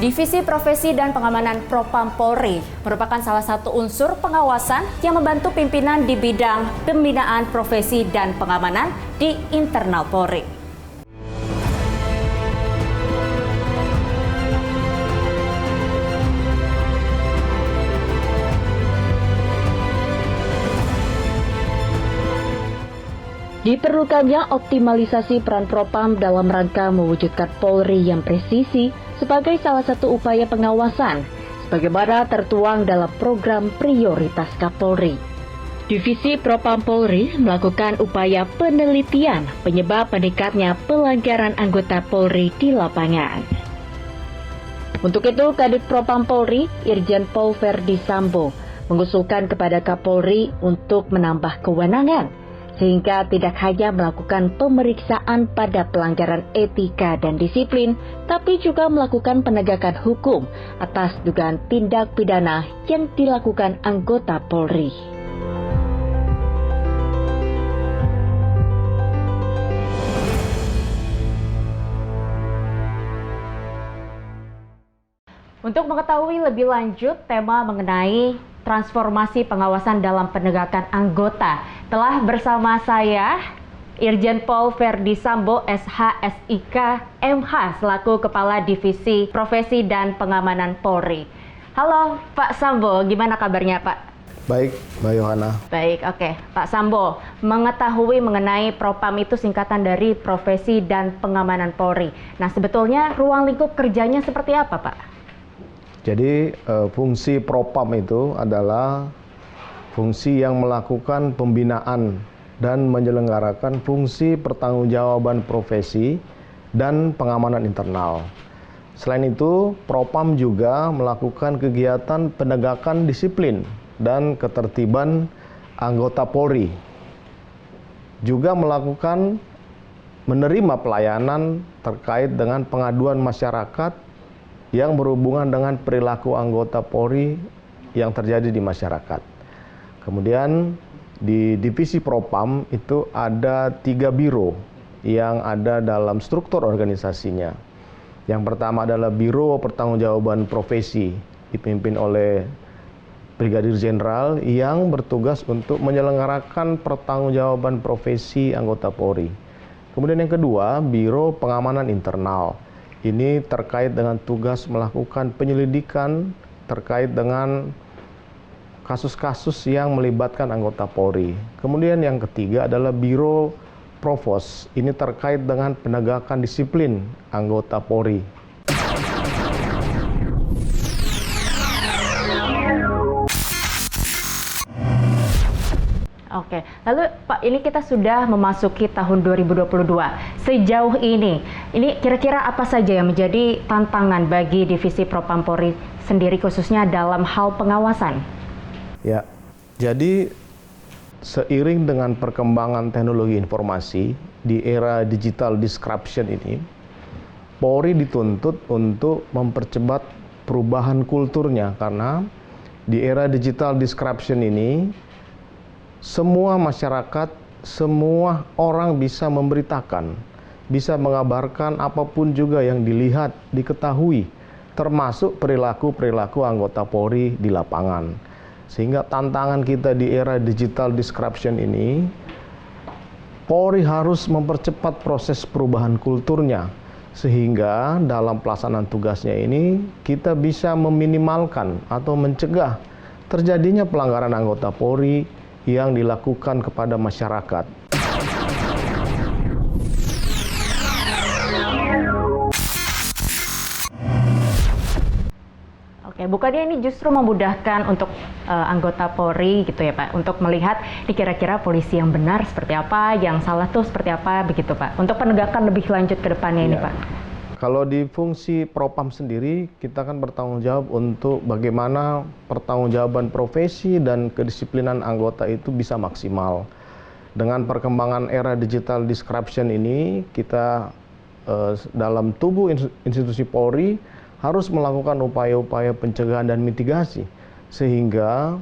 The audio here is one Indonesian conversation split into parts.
Divisi Profesi dan Pengamanan Propam Polri merupakan salah satu unsur pengawasan yang membantu pimpinan di bidang pembinaan profesi dan pengamanan di internal Polri. Diperlukannya optimalisasi peran Propam dalam rangka mewujudkan Polri yang presisi sebagai salah satu upaya pengawasan, sebagaimana tertuang dalam program prioritas Kapolri. Divisi Propam Polri melakukan upaya penelitian penyebab meningkatnya pelanggaran anggota Polri di lapangan. Untuk itu, Kadif Propam Polri, Irjen Pol Verdi Sambo, mengusulkan kepada Kapolri untuk menambah kewenangan, sehingga tidak hanya melakukan pemeriksaan pada pelanggaran etika dan disiplin, tapi juga melakukan penegakan hukum atas dugaan tindak pidana yang dilakukan anggota Polri. Untuk mengetahui lebih lanjut tema mengenai transformasi pengawasan dalam penegakan anggota, telah bersama saya Irjen Pol Verdi Sambo, SH.SIK, MH, selaku Kepala Divisi Profesi dan Pengamanan Polri. Halo Pak Sambo, gimana kabarnya Pak? Baik, Mbak Yohana. Baik, oke. Pak Sambo, mengetahui mengenai Propam itu singkatan dari Profesi dan Pengamanan Polri. Nah, sebetulnya ruang lingkup kerjanya seperti apa Pak? Jadi fungsi Propam itu adalah fungsi yang melakukan pembinaan dan menyelenggarakan fungsi pertanggungjawaban profesi dan pengamanan internal. Selain itu, Propam juga melakukan kegiatan penegakan disiplin dan ketertiban anggota Polri. Juga melakukan menerima pelayanan terkait dengan pengaduan masyarakat yang berhubungan dengan perilaku anggota Polri yang terjadi di masyarakat. Kemudian di Divisi Propam itu ada 3 biro yang ada dalam struktur organisasinya. Yang pertama adalah Biro Pertanggungjawaban Profesi, dipimpin oleh Brigadir Jenderal yang bertugas untuk menyelenggarakan pertanggungjawaban profesi anggota Polri. Kemudian yang kedua, Biro Pengamanan Internal. Ini terkait dengan tugas melakukan penyelidikan terkait dengan kasus-kasus yang melibatkan anggota Polri. Kemudian yang ketiga adalah Biro Provos. Ini terkait dengan penegakan disiplin anggota Polri. Oke, lalu Pak, ini kita sudah memasuki tahun 2022. Sejauh ini kira-kira apa saja yang menjadi tantangan bagi Divisi Propam Polri sendiri khususnya dalam hal pengawasan? Ya, jadi seiring dengan perkembangan teknologi informasi di era digital disruption ini, Polri dituntut untuk mempercepat perubahan kulturnya karena di era digital disruption ini semua masyarakat, semua orang bisa memberitakan, bisa mengabarkan apapun juga yang dilihat, diketahui, termasuk perilaku-perilaku anggota Polri di lapangan. Sehingga tantangan kita di era digital disruption ini, Polri harus mempercepat proses perubahan kulturnya, sehingga dalam pelaksanaan tugasnya ini kita bisa meminimalkan atau mencegah terjadinya pelanggaran anggota Polri yang dilakukan kepada masyarakat. Oke, bukannya ini justru memudahkan untuk anggota Polri gitu ya Pak, untuk melihat kira-kira polisi yang benar seperti apa, yang salah tuh seperti apa begitu Pak, untuk penegakan lebih lanjut ke depannya ini Pak. Kalau di fungsi Propam sendiri, kita kan bertanggung jawab untuk bagaimana pertanggungjawaban profesi dan kedisiplinan anggota itu bisa maksimal. Dengan perkembangan era digital disruption ini, kita dalam tubuh institusi Polri harus melakukan upaya-upaya pencegahan dan mitigasi, sehingga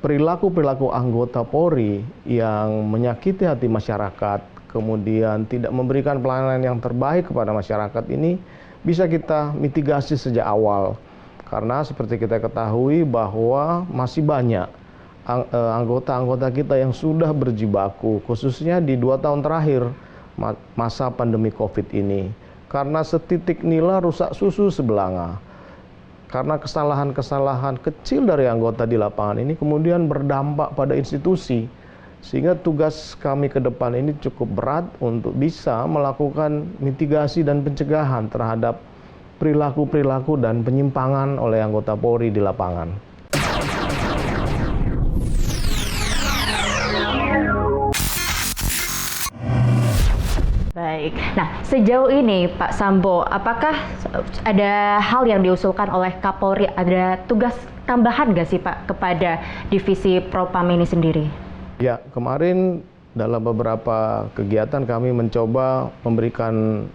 perilaku-perilaku anggota Polri yang menyakiti hati masyarakat, kemudian tidak memberikan pelayanan yang terbaik kepada masyarakat ini bisa kita mitigasi sejak awal. Karena seperti kita ketahui bahwa masih banyak anggota-anggota kita yang sudah berjibaku, khususnya di 2 tahun terakhir masa pandemi COVID ini. Karena setitik nila rusak susu sebelanga. Karena kesalahan-kesalahan kecil dari anggota di lapangan ini kemudian berdampak pada institusi. Sehingga tugas kami ke depan ini cukup berat untuk bisa melakukan mitigasi dan pencegahan terhadap perilaku-perilaku dan penyimpangan oleh anggota Polri di lapangan. Baik. Nah, sejauh ini Pak Sambo, apakah ada hal yang diusulkan oleh Kapolri, ada tugas tambahan nggak sih Pak kepada Divisi Propam ini sendiri? Ya, kemarin dalam beberapa kegiatan kami mencoba memberikan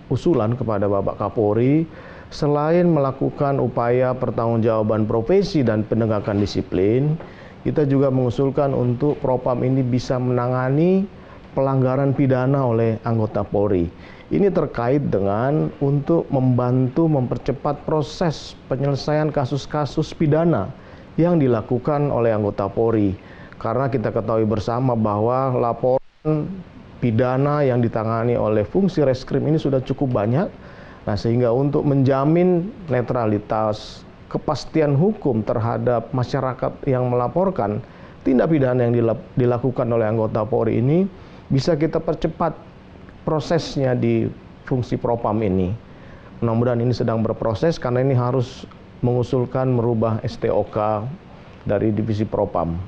usulan kepada Bapak Kapolri, selain melakukan upaya pertanggungjawaban profesi dan penegakan disiplin, kita juga mengusulkan untuk Propam ini bisa menangani pelanggaran pidana oleh anggota Polri. Ini terkait dengan untuk membantu mempercepat proses penyelesaian kasus-kasus pidana yang dilakukan oleh anggota Polri. Karena kita ketahui bersama bahwa laporan pidana yang ditangani oleh fungsi reskrim ini sudah cukup banyak. Nah, sehingga untuk menjamin netralitas, kepastian hukum terhadap masyarakat yang melaporkan tindak pidana yang dilakukan oleh anggota Polri ini, bisa kita percepat prosesnya di fungsi Propam ini. Mudah-mudahan ini sedang berproses karena ini harus mengusulkan merubah STOK dari Divisi Propam.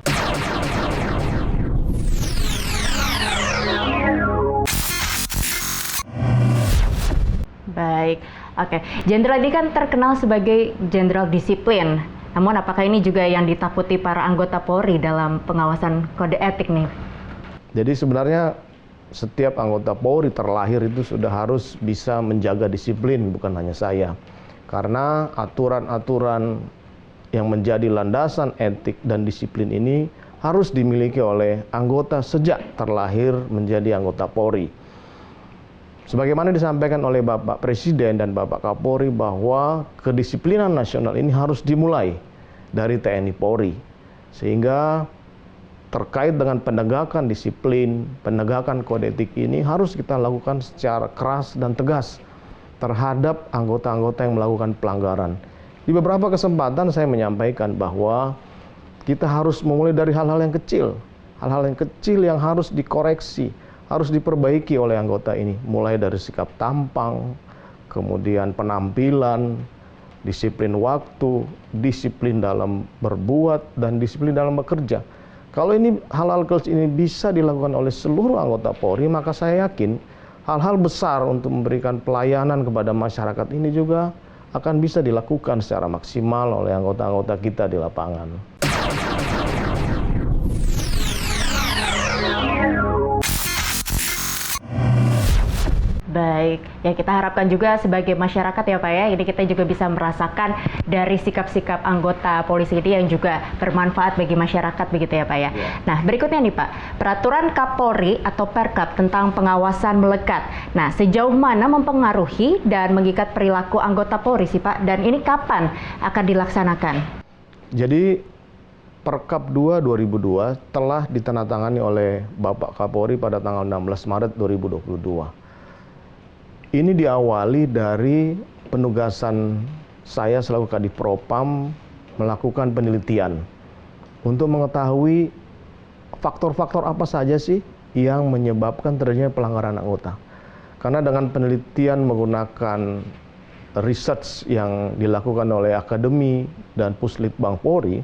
Baik, oke. Jenderal ini kan terkenal sebagai jenderal disiplin. Namun apakah ini juga yang ditakuti para anggota Polri dalam pengawasan kode etik nih? Jadi sebenarnya setiap anggota Polri terlahir itu sudah harus bisa menjaga disiplin, bukan hanya saya. Karena aturan-aturan yang menjadi landasan etik dan disiplin ini harus dimiliki oleh anggota sejak terlahir menjadi anggota Polri. Sebagaimana disampaikan oleh Bapak Presiden dan Bapak Kapolri bahwa kedisiplinan nasional ini harus dimulai dari TNI Polri. Sehingga terkait dengan penegakan disiplin, penegakan kode etik ini harus kita lakukan secara keras dan tegas terhadap anggota-anggota yang melakukan pelanggaran. Di beberapa kesempatan saya menyampaikan bahwa kita harus memulai dari hal-hal yang kecil yang harus dikoreksi, harus diperbaiki oleh anggota ini, mulai dari sikap tampang, kemudian penampilan, disiplin waktu, disiplin dalam berbuat, dan disiplin dalam bekerja. Kalau ini hal-hal kecil ini bisa dilakukan oleh seluruh anggota Polri, maka saya yakin hal-hal besar untuk memberikan pelayanan kepada masyarakat ini juga akan bisa dilakukan secara maksimal oleh anggota-anggota kita di lapangan. Baik, ya kita harapkan juga sebagai masyarakat ya Pak ya, ini kita juga bisa merasakan dari sikap-sikap anggota polisi ini yang juga bermanfaat bagi masyarakat begitu ya Pak ya. Nah berikutnya nih Pak, peraturan Kapolri atau Perkap tentang pengawasan melekat. Nah sejauh mana mempengaruhi dan mengikat perilaku anggota Polri sih Pak, dan ini kapan akan dilaksanakan? Jadi Perkap 2 2002 telah ditandatangani oleh Bapak Kapolri pada tanggal 16 Maret 2022. Ini diawali dari penugasan saya selaku Kadif Propam melakukan penelitian untuk mengetahui faktor-faktor apa saja sih yang menyebabkan terjadinya pelanggaran anggota. Karena dengan penelitian menggunakan research yang dilakukan oleh Akademi dan Puslitbang Polri,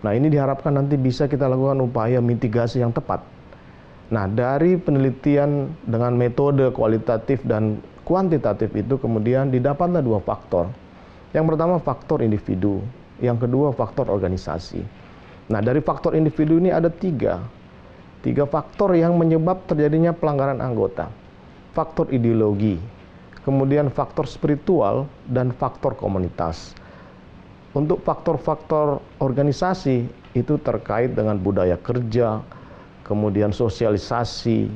nah ini diharapkan nanti bisa kita lakukan upaya mitigasi yang tepat. Nah dari penelitian dengan metode kualitatif dan kuantitatif itu kemudian didapatlah 2 faktor. Yang pertama faktor individu, yang kedua faktor organisasi. Nah dari faktor individu ini ada 3 faktor yang menyebab terjadinya pelanggaran anggota. Faktor ideologi, kemudian faktor spiritual, dan faktor komunitas. Untuk faktor-faktor organisasi itu terkait dengan budaya kerja, kemudian sosialisasi,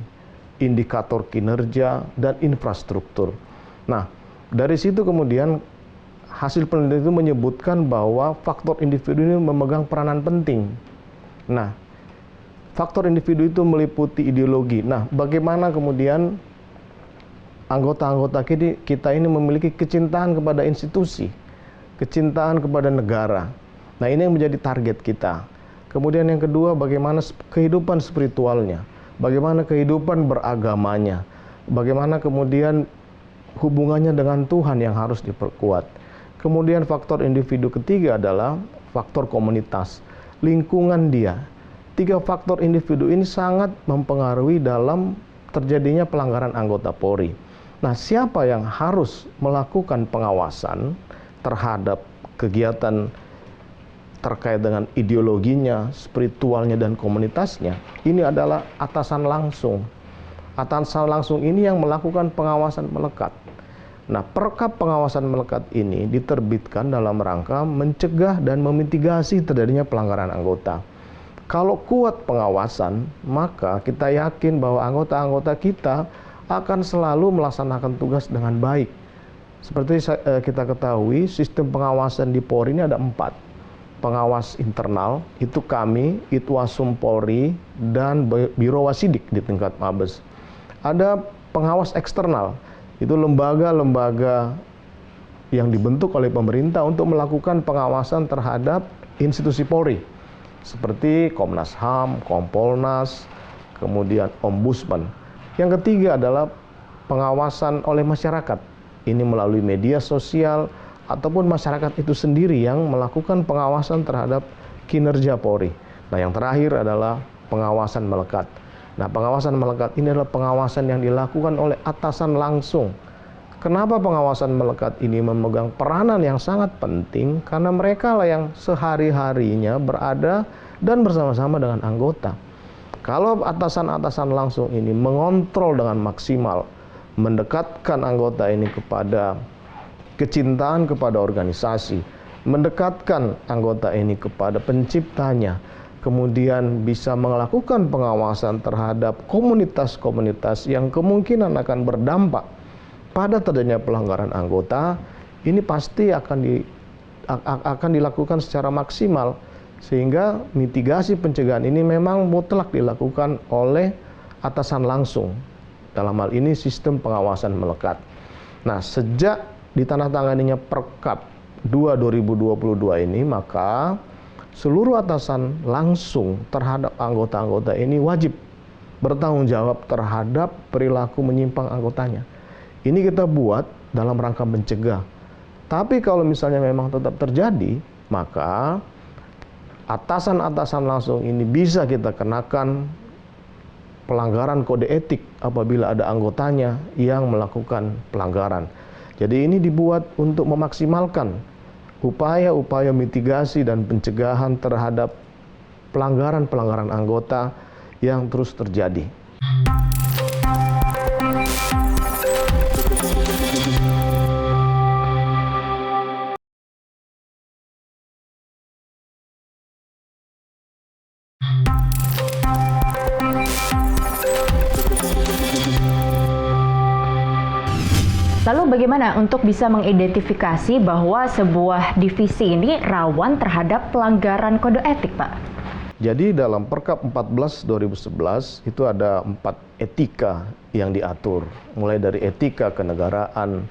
indikator kinerja, dan infrastruktur. Nah, Dari situ kemudian hasil penelitian itu menyebutkan bahwa faktor individu ini memegang peranan penting. Nah, faktor individu itu meliputi ideologi. Nah, bagaimana kemudian anggota-anggota kita ini memiliki kecintaan kepada institusi, kecintaan kepada negara. Nah, ini yang menjadi target kita. Kemudian yang kedua, bagaimana kehidupan spiritualnya, bagaimana kehidupan beragamanya, bagaimana kemudian hubungannya dengan Tuhan yang harus diperkuat. Kemudian faktor individu ketiga adalah faktor komunitas, lingkungan dia. 3 faktor individu ini sangat mempengaruhi dalam terjadinya pelanggaran anggota Polri. Nah, siapa yang harus melakukan pengawasan terhadap kegiatan terkait dengan ideologinya, spiritualnya, dan komunitasnya? Ini adalah atasan langsung. Atasan langsung ini yang melakukan pengawasan melekat. Nah, perkap pengawasan melekat ini diterbitkan dalam rangka mencegah dan memitigasi terjadinya pelanggaran anggota. Kalau kuat pengawasan, maka kita yakin bahwa anggota-anggota kita akan selalu melaksanakan tugas dengan baik. Seperti kita ketahui, sistem pengawasan di Polri ini ada 4. Pengawas internal, itu kami, Itwasum Polri, dan Biro Wasidik di tingkat Mabes. Ada pengawas eksternal, itu lembaga-lembaga yang dibentuk oleh pemerintah untuk melakukan pengawasan terhadap institusi Polri, seperti Komnas HAM, Kompolnas, kemudian Ombudsman. Yang ketiga adalah pengawasan oleh masyarakat. Ini melalui media sosial, ataupun masyarakat itu sendiri yang melakukan pengawasan terhadap kinerja Polri. Nah, yang terakhir adalah pengawasan melekat. Nah, pengawasan melekat ini adalah pengawasan yang dilakukan oleh atasan langsung. Kenapa pengawasan melekat ini memegang peranan yang sangat penting? Karena mereka lah yang sehari-harinya berada dan bersama-sama dengan anggota. Kalau atasan-atasan langsung ini mengontrol dengan maksimal, mendekatkan anggota ini kepada kecintaan kepada organisasi, mendekatkan anggota ini kepada penciptanya, kemudian bisa melakukan pengawasan terhadap komunitas-komunitas yang kemungkinan akan berdampak pada terjadinya pelanggaran anggota, ini pasti akan dilakukan secara maksimal, sehingga mitigasi pencegahan ini memang mutlak dilakukan oleh atasan langsung. Dalam hal ini sistem pengawasan melekat. Nah, sejak ditandatanganinya Perkap 2/2022 ini, maka seluruh atasan langsung terhadap anggota-anggota ini wajib bertanggung jawab terhadap perilaku menyimpang anggotanya. Ini kita buat dalam rangka mencegah. Tapi kalau misalnya memang tetap terjadi, maka atasan-atasan langsung ini bisa kita kenakan pelanggaran kode etik apabila ada anggotanya yang melakukan pelanggaran. Jadi ini dibuat untuk memaksimalkan upaya-upaya mitigasi dan pencegahan terhadap pelanggaran-pelanggaran anggota yang terus terjadi. Lalu bagaimana untuk bisa mengidentifikasi bahwa sebuah divisi ini rawan terhadap pelanggaran kode etik, Pak? Jadi dalam Perkap 14/2011 itu ada 4 etika yang diatur, mulai dari etika kenegaraan,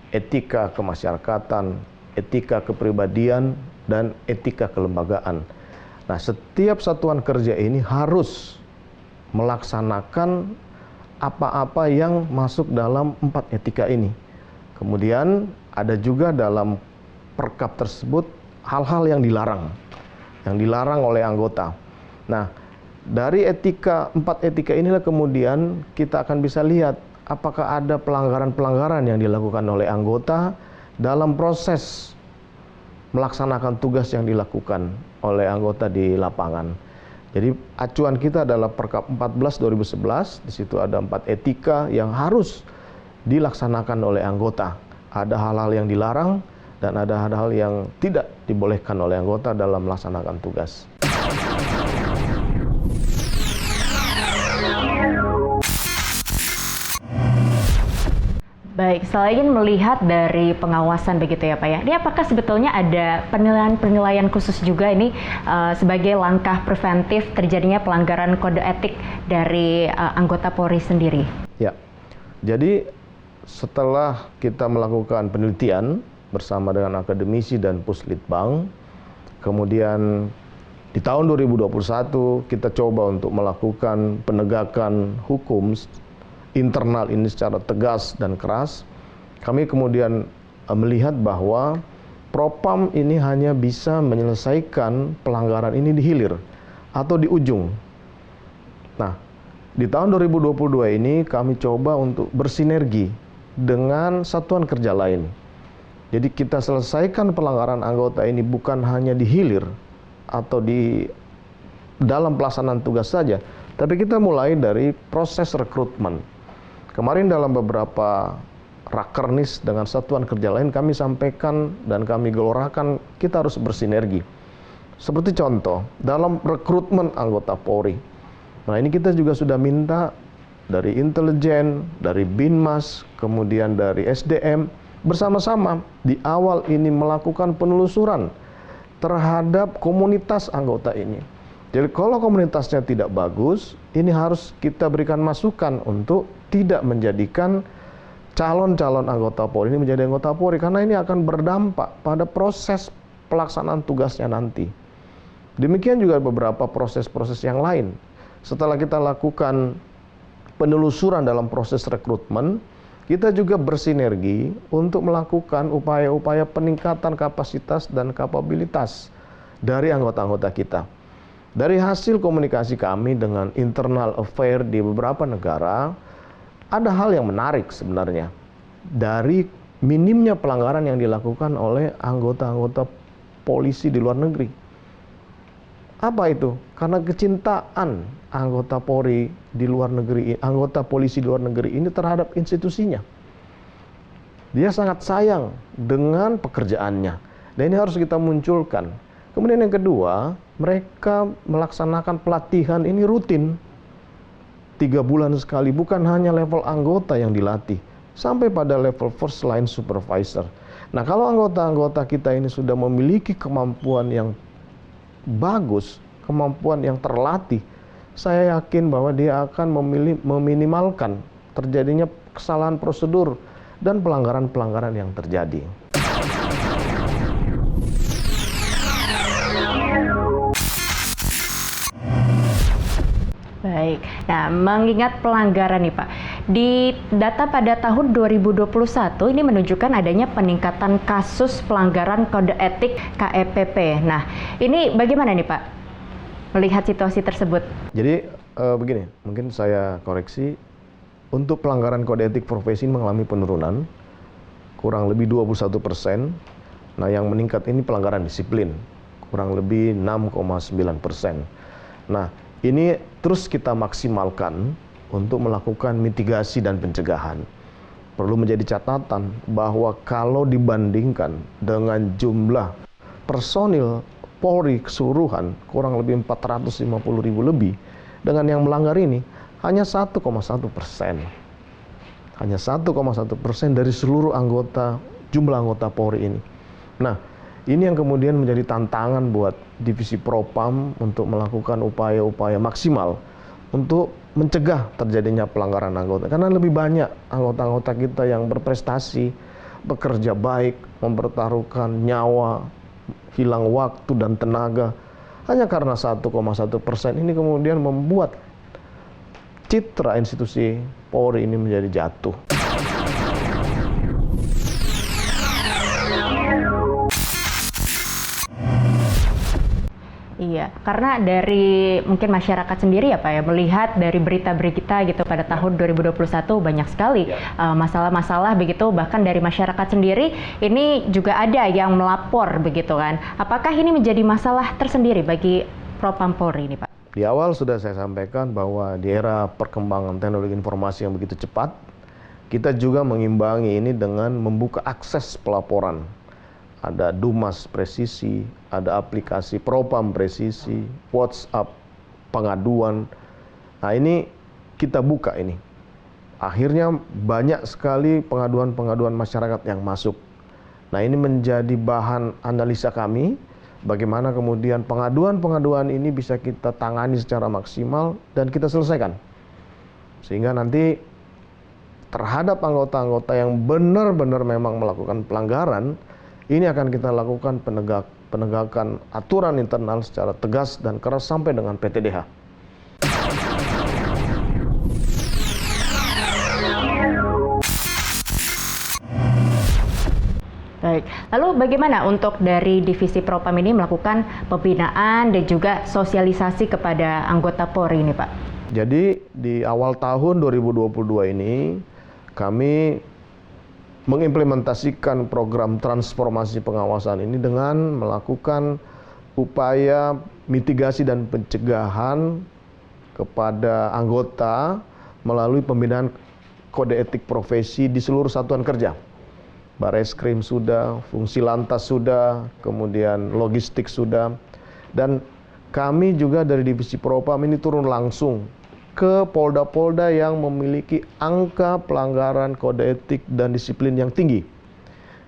etika kemasyarakatan, etika kepribadian, dan etika kelembagaan. Nah, setiap satuan kerja ini harus melaksanakan apa-apa yang masuk dalam 4 etika ini. Kemudian ada juga dalam perkap tersebut hal-hal yang dilarang oleh anggota. Nah, dari 4 etika inilah kemudian kita akan bisa lihat apakah ada pelanggaran-pelanggaran yang dilakukan oleh anggota dalam proses melaksanakan tugas yang dilakukan oleh anggota di lapangan. Jadi acuan kita adalah Perkap 14/2011, di situ ada 4 etika yang harus dilaksanakan oleh anggota. Ada hal-hal yang dilarang dan ada hal-hal yang tidak dibolehkan oleh anggota dalam melaksanakan tugas. Baik, selain melihat dari pengawasan begitu ya Pak ya, ini apakah sebetulnya ada penilaian-penilaian khusus juga ini sebagai langkah preventif terjadinya pelanggaran kode etik dari anggota Polri sendiri? Ya, jadi setelah kita melakukan penelitian bersama dengan akademisi dan Puslitbang, kemudian di tahun 2021 kita coba untuk melakukan penegakan hukum internal ini secara tegas dan keras. Kami kemudian melihat bahwa Propam ini hanya bisa menyelesaikan pelanggaran ini di hilir atau di ujung. Nah, di tahun 2022 ini kami coba untuk bersinergi dengan satuan kerja lain. Jadi kita selesaikan pelanggaran anggota ini bukan hanya di hilir atau di dalam pelaksanaan tugas saja, tapi kita mulai dari proses rekrutmen. Kemarin dalam beberapa rakernis dengan satuan kerja lain kami sampaikan dan kami gelorakan kita harus bersinergi. Seperti contoh, dalam rekrutmen anggota Polri. Nah, ini kita juga sudah minta dari intelijen, dari Binmas, kemudian dari SDM, bersama-sama di awal ini melakukan penelusuran terhadap komunitas anggota ini. Jadi kalau komunitasnya tidak bagus, ini harus kita berikan masukan untuk tidak menjadikan calon-calon anggota Polri ini menjadi anggota Polri, karena ini akan berdampak pada proses pelaksanaan tugasnya nanti. Demikian juga beberapa proses-proses yang lain. Setelah kita lakukan penelusuran dalam proses rekrutmen, kita juga bersinergi untuk melakukan upaya-upaya peningkatan kapasitas dan kapabilitas dari anggota-anggota kita. Dari hasil komunikasi kami dengan internal affair di beberapa negara, ada hal yang menarik sebenarnya dari minimnya pelanggaran yang dilakukan oleh anggota-anggota polisi di luar negeri. Apa itu? Karena kecintaan anggota Polri di luar negeri, anggota polisi di luar negeri ini terhadap institusinya. Dia sangat sayang dengan pekerjaannya, dan ini harus kita munculkan. Kemudian yang kedua, mereka melaksanakan pelatihan ini rutin. 3 bulan sekali, bukan hanya level anggota yang dilatih, sampai pada level first line supervisor. Nah, kalau anggota-anggota kita ini sudah memiliki kemampuan yang bagus, kemampuan yang terlatih, saya yakin bahwa dia akan meminimalkan terjadinya kesalahan prosedur dan pelanggaran-pelanggaran yang terjadi. Baik, nah mengingat pelanggaran nih Pak, di data pada tahun 2021 ini menunjukkan adanya peningkatan kasus pelanggaran kode etik KEPP. Nah, ini bagaimana nih Pak melihat situasi tersebut? Jadi begini, mungkin saya koreksi, untuk pelanggaran kode etik profesi mengalami penurunan, kurang lebih 21%. Nah, yang meningkat ini pelanggaran disiplin, kurang lebih 6,9%. Nah, ini terus kita maksimalkan untuk melakukan mitigasi dan pencegahan. Perlu menjadi catatan bahwa kalau dibandingkan dengan jumlah personil Polri keseluruhan, kurang lebih 450.000 lebih, dengan yang melanggar ini hanya 1,1%. Hanya 1,1% dari seluruh jumlah anggota Polri ini. Nah, ini yang kemudian menjadi tantangan buat Divisi Propam untuk melakukan upaya-upaya maksimal untuk mencegah terjadinya pelanggaran anggota. Karena lebih banyak anggota-anggota kita yang berprestasi, bekerja baik, mempertaruhkan nyawa, hilang waktu dan tenaga. Hanya karena 1,1% ini kemudian membuat citra institusi Polri ini menjadi jatuh. Iya, karena dari mungkin masyarakat sendiri ya Pak ya, melihat dari berita-berita gitu pada tahun 2021 banyak sekali masalah-masalah begitu, bahkan dari masyarakat sendiri ini juga ada yang melapor begitu kan. Apakah ini menjadi masalah tersendiri bagi Propam Polri ini Pak? Di awal sudah saya sampaikan bahwa di era perkembangan teknologi informasi yang begitu cepat, kita juga mengimbangi ini dengan membuka akses pelaporan. Ada Dumas Presisi, ada aplikasi Propam Presisi, WhatsApp pengaduan. Nah, ini kita buka ini. akhirnya banyak sekali pengaduan-pengaduan masyarakat yang masuk. Nah, ini menjadi bahan analisa kami, bagaimana kemudian pengaduan-pengaduan ini bisa kita tangani secara maksimal dan kita selesaikan. Sehingga nanti terhadap anggota-anggota yang benar-benar memang melakukan pelanggaran, ini akan kita lakukan penegakan aturan internal secara tegas dan keras sampai dengan PTDH. Baik, lalu bagaimana untuk dari Divisi Propam ini melakukan pembinaan dan juga sosialisasi kepada anggota Polri ini, Pak? Jadi di awal tahun 2022 ini kami mengimplementasikan program transformasi pengawasan ini dengan melakukan upaya mitigasi dan pencegahan kepada anggota melalui pembinaan kode etik profesi di seluruh satuan kerja. Bareskrim sudah, fungsi lantas sudah, kemudian logistik sudah, dan kami juga dari Divisi Propam ini turun langsung ke polda-polda yang memiliki angka pelanggaran kode etik dan disiplin yang tinggi.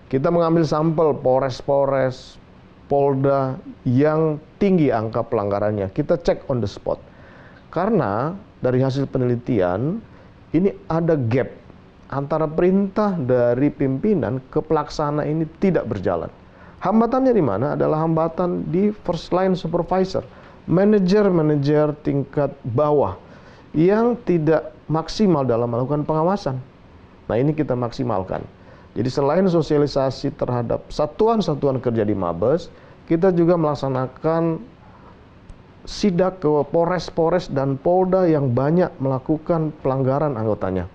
Kita mengambil sampel polres-polres, polda yang tinggi angka pelanggarannya. Kita cek on the spot. Karena dari hasil penelitian, ini ada gap antara perintah dari pimpinan ke pelaksana ini tidak berjalan. Hambatannya di mana? Adalah hambatan di first line supervisor, manajer-manajer tingkat bawah yang tidak maksimal dalam melakukan pengawasan. Nah, ini kita maksimalkan. Jadi selain sosialisasi terhadap satuan-satuan kerja di Mabes, kita juga melaksanakan sidak ke polres-polres dan polda yang banyak melakukan pelanggaran anggotanya.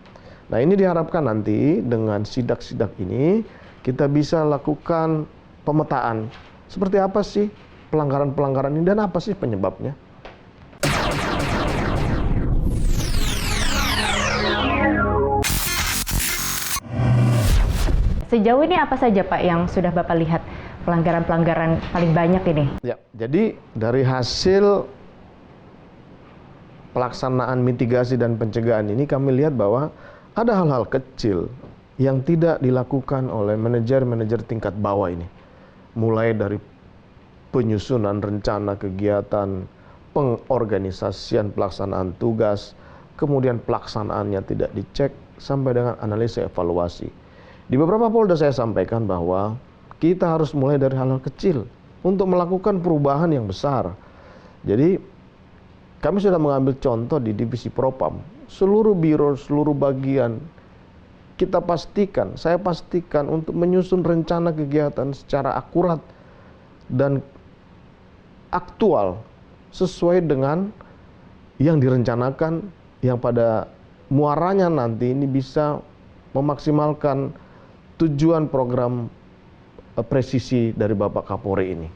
Nah, ini diharapkan nanti dengan sidak-sidak ini kita bisa lakukan pemetaan. Seperti apa sih pelanggaran-pelanggaran ini dan apa sih penyebabnya? Sejauh ini apa saja, Pak, yang sudah Bapak lihat pelanggaran-pelanggaran paling banyak ini? Ya, jadi dari hasil pelaksanaan mitigasi dan pencegahan ini kami lihat bahwa ada hal-hal kecil yang tidak dilakukan oleh manajer-manajer tingkat bawah ini. Mulai dari penyusunan rencana kegiatan, pengorganisasian pelaksanaan tugas, kemudian pelaksanaannya tidak dicek, sampai dengan analisa evaluasi. Di beberapa polda saya sampaikan bahwa kita harus mulai dari hal-hal kecil untuk melakukan perubahan yang besar. Jadi kami sudah mengambil contoh di Divisi Propam. Seluruh biro, seluruh bagian, saya pastikan untuk menyusun rencana kegiatan secara akurat dan aktual sesuai dengan yang direncanakan, yang pada muaranya nanti ini bisa memaksimalkan tujuan program presisi dari Bapak Kapolri ini.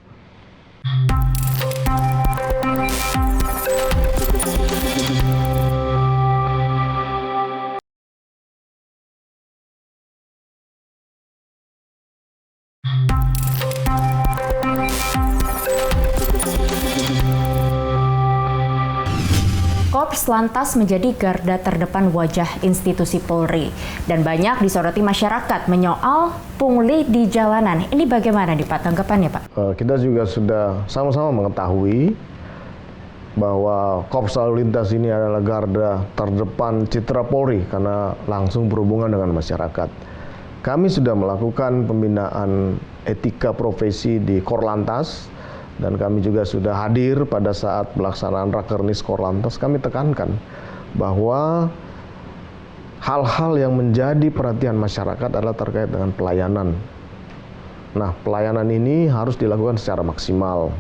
Korps Lantas menjadi garda terdepan wajah institusi Polri dan banyak disoroti masyarakat menyoal pungli di jalanan. Ini bagaimana nih, Pak, tanggapannya, Pak? Kita juga sudah sama-sama mengetahui bahwa Korps Lalu Lintas ini adalah garda terdepan citra Polri karena langsung berhubungan dengan masyarakat. Kami sudah melakukan pembinaan etika profesi di Korlantas, dan kami juga sudah hadir pada saat pelaksanaan Rakernis Korlantas. Kami tekankan bahwa hal-hal yang menjadi perhatian masyarakat adalah terkait dengan pelayanan. Nah, pelayanan ini harus dilakukan secara maksimal.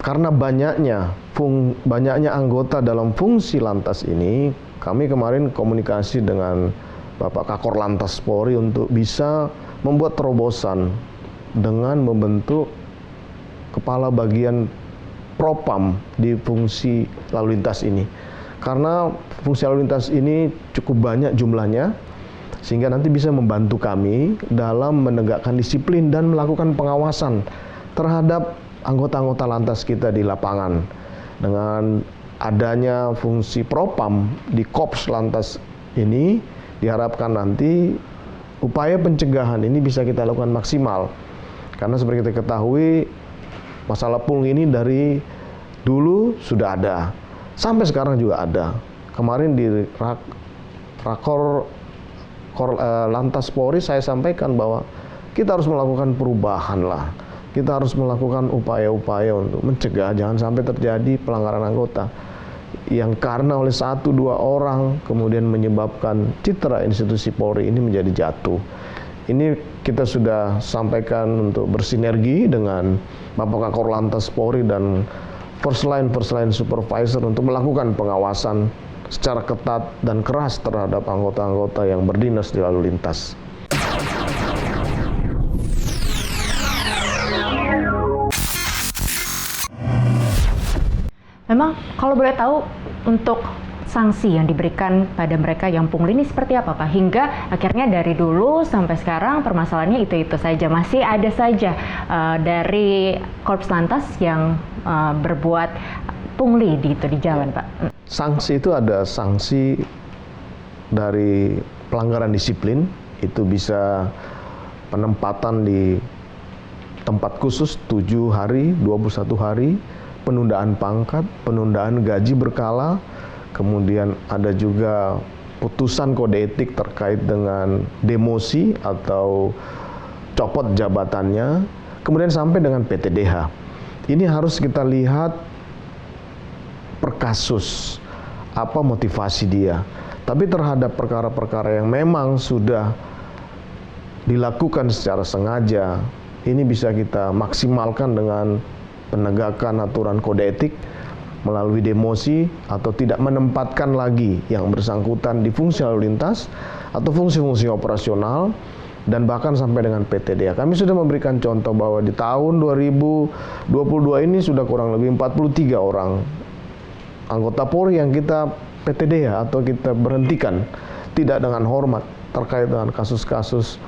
Karena banyaknya anggota dalam fungsi lantas ini, kami kemarin komunikasi dengan Bapak Kakor Lantas Polri untuk bisa membuat terobosan dengan membentuk kepala bagian propam di fungsi lalu lintas ini. Karena fungsi lalu lintas ini cukup banyak jumlahnya, sehingga nanti bisa membantu kami dalam menegakkan disiplin dan melakukan pengawasan terhadap anggota-anggota lantas kita di lapangan dengan adanya fungsi propam di Korps Lantas ini diharapkan nanti upaya pencegahan ini bisa kita lakukan maksimal. Karena seperti kita ketahui, masalah pungli ini dari dulu sudah ada, sampai sekarang juga ada. Kemarin di Rakor Lantas Polri saya sampaikan bahwa kita harus melakukan perubahan lah. Kita harus melakukan upaya-upaya untuk mencegah jangan sampai terjadi pelanggaran anggota yang karena oleh 1-2 orang kemudian menyebabkan citra institusi Polri ini menjadi jatuh. Ini kita sudah sampaikan untuk bersinergi dengan Bapak Kakor Lantas Polri dan first line supervisor untuk melakukan pengawasan secara ketat dan keras terhadap anggota-anggota yang berdinas di lalu lintas. Memang kalau boleh tahu untuk sanksi yang diberikan pada mereka yang pungli ini seperti apa Pak? Hingga akhirnya dari dulu sampai sekarang permasalahannya itu saja. Masih ada saja dari Korps Lantas yang berbuat pungli di jalan Pak. Sanksi itu ada sanksi dari pelanggaran disiplin, itu bisa penempatan di tempat khusus 7 hari, 21 hari, penundaan pangkat, penundaan gaji berkala, kemudian ada juga putusan kode etik terkait dengan demosi atau copot jabatannya, kemudian sampai dengan PTDH. Ini harus kita lihat per kasus, apa motivasi dia. Tapi terhadap perkara-perkara yang memang sudah dilakukan secara sengaja, ini bisa kita maksimalkan dengan penegakan aturan kode etik melalui demosi atau tidak menempatkan lagi yang bersangkutan di fungsi lalu lintas atau fungsi-fungsi operasional dan bahkan sampai dengan PTDH. Kami sudah memberikan contoh bahwa di tahun 2022 ini sudah kurang lebih 43 orang anggota Polri yang kita PTDH atau kita berhentikan tidak dengan hormat terkait dengan kasus-kasus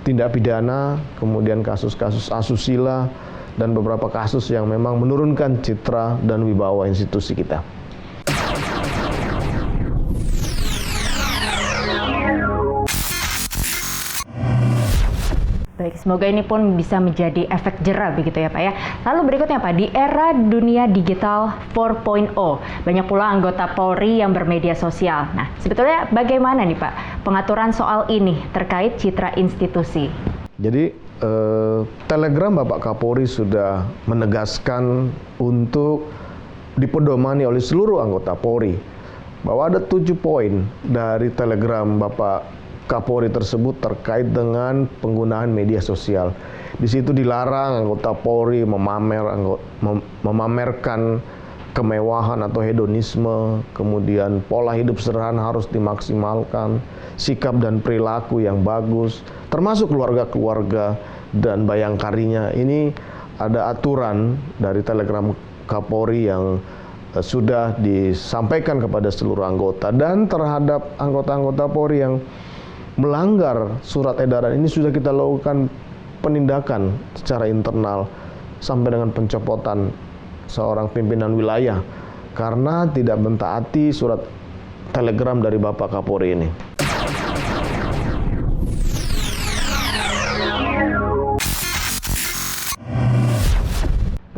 tindak pidana, kemudian kasus-kasus asusila, dan beberapa kasus yang memang menurunkan citra dan wibawa institusi kita. Baik, semoga ini pun bisa menjadi efek jera begitu ya Pak ya. Lalu berikutnya Pak, di era dunia digital 4.0, banyak pula anggota Polri yang bermedia sosial. Nah, sebetulnya bagaimana nih Pak pengaturan soal ini terkait citra institusi? Jadi Telegram Bapak Kapolri sudah menegaskan untuk dipedomani oleh seluruh anggota Polri bahwa ada 7 poin dari Telegram Bapak Kapolri tersebut terkait dengan penggunaan media sosial. Di situ dilarang anggota Polri memamerkan kemewahan atau hedonisme, kemudian pola hidup sederhana harus dimaksimalkan, sikap dan perilaku yang bagus, termasuk keluarga-keluarga dan bayangkarinya. Ini ada aturan dari Telegram Kapolri yang sudah disampaikan kepada seluruh anggota, dan terhadap anggota-anggota Polri yang melanggar surat edaran ini sudah kita lakukan penindakan secara internal sampai dengan pencopotan seorang pimpinan wilayah karena tidak mentaati surat telegram dari Bapak Kapolri ini.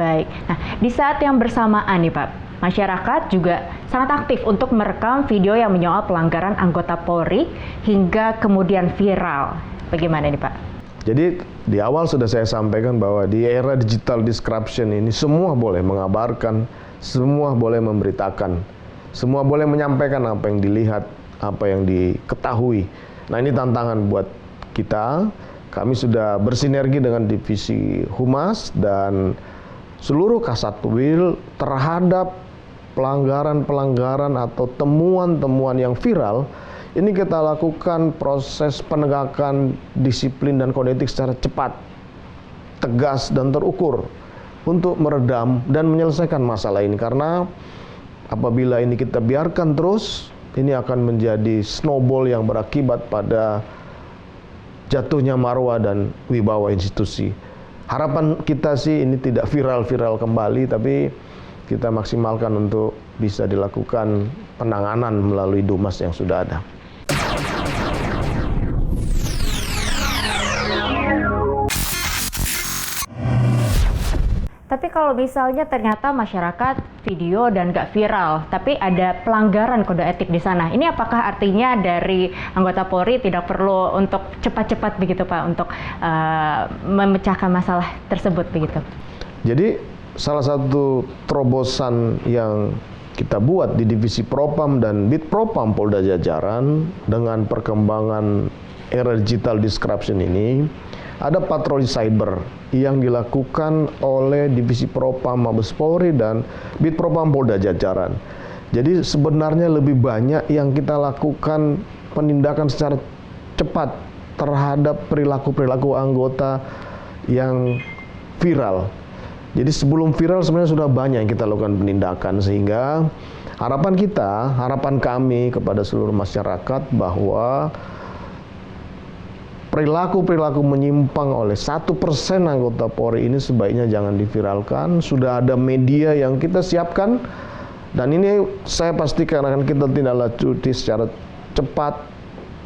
Baik, nah di saat yang bersamaan nih Pak, masyarakat juga sangat aktif untuk merekam video yang menyoal pelanggaran anggota Polri hingga kemudian viral. Bagaimana nih Pak? Jadi di awal sudah saya sampaikan bahwa di era digital disruption ini semua boleh mengabarkan, semua boleh memberitakan, semua boleh menyampaikan apa yang dilihat, apa yang diketahui. Nah ini tantangan buat kita. Kami sudah bersinergi dengan Divisi Humas dan seluruh Kasatwil terhadap pelanggaran-pelanggaran atau temuan-temuan yang viral. Ini kita lakukan proses penegakan disiplin dan kode etik secara cepat, tegas dan terukur untuk meredam dan menyelesaikan masalah ini. Karena apabila ini kita biarkan terus, ini akan menjadi snowball yang berakibat pada jatuhnya marwah dan wibawa institusi. Harapan kita sih ini tidak viral-viral kembali, tapi kita maksimalkan untuk bisa dilakukan penanganan melalui Dumas yang sudah ada. Tapi kalau misalnya ternyata masyarakat video dan nggak viral, tapi ada pelanggaran kode etik di sana, ini apakah artinya dari anggota Polri tidak perlu untuk cepat-cepat begitu Pak untuk memecahkan masalah tersebut begitu? Jadi salah satu terobosan yang kita buat di Divisi Propam dan Bid Propam Polda Jajaran dengan perkembangan era digital disruption ini, ada patroli cyber yang dilakukan oleh Divisi Propam Mabes Polri dan Bid Propam Polda Jajaran. Jadi sebenarnya lebih banyak yang kita lakukan penindakan secara cepat terhadap perilaku-perilaku anggota yang viral. Jadi sebelum viral sebenarnya sudah banyak yang kita lakukan penindakan, sehingga harapan kami kepada seluruh masyarakat bahwa perilaku-perilaku menyimpang oleh 1% anggota Polri ini sebaiknya jangan diviralkan. Sudah ada media yang kita siapkan, dan ini saya pastikan akan kita tindaklanjuti secara cepat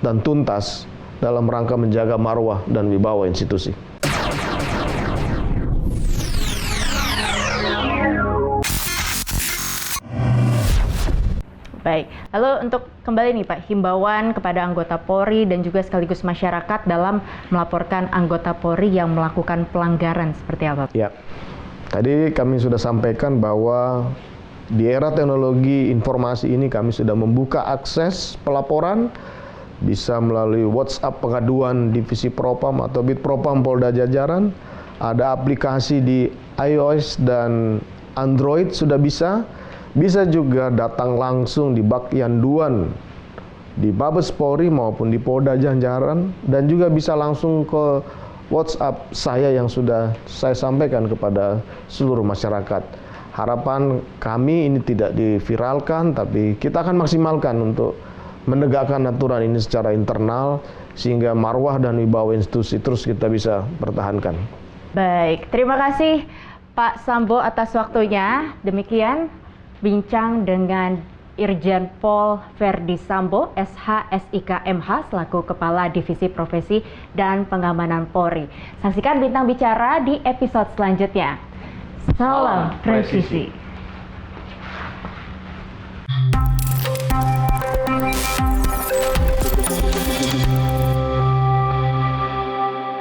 dan tuntas dalam rangka menjaga marwah dan wibawa institusi. Baik, lalu untuk kembali nih Pak, himbauan kepada anggota Polri dan juga sekaligus masyarakat dalam melaporkan anggota Polri yang melakukan pelanggaran seperti apa? Ya, tadi kami sudah sampaikan bahwa di era teknologi informasi ini kami sudah membuka akses pelaporan, bisa melalui WhatsApp pengaduan Divisi Propam atau Bid Propam Polda Jajaran, ada aplikasi di iOS dan Android sudah bisa juga datang langsung di Bakyanduan di Mabes Polri maupun di Polda Jajaran, dan juga bisa langsung ke WhatsApp saya yang sudah saya sampaikan kepada seluruh masyarakat. Harapan kami ini tidak diviralkan, tapi kita akan maksimalkan untuk menegakkan aturan ini secara internal sehingga marwah dan wibawa institusi terus kita bisa pertahankan. Baik, terima kasih Pak Sambo atas waktunya. Demikian bincang dengan Irjen Pol Verdi Sambo, SH, SIK, MH, selaku Kepala Divisi Profesi dan Pengamanan Polri. Saksikan Bintang Bicara di episode selanjutnya. Salam presisi.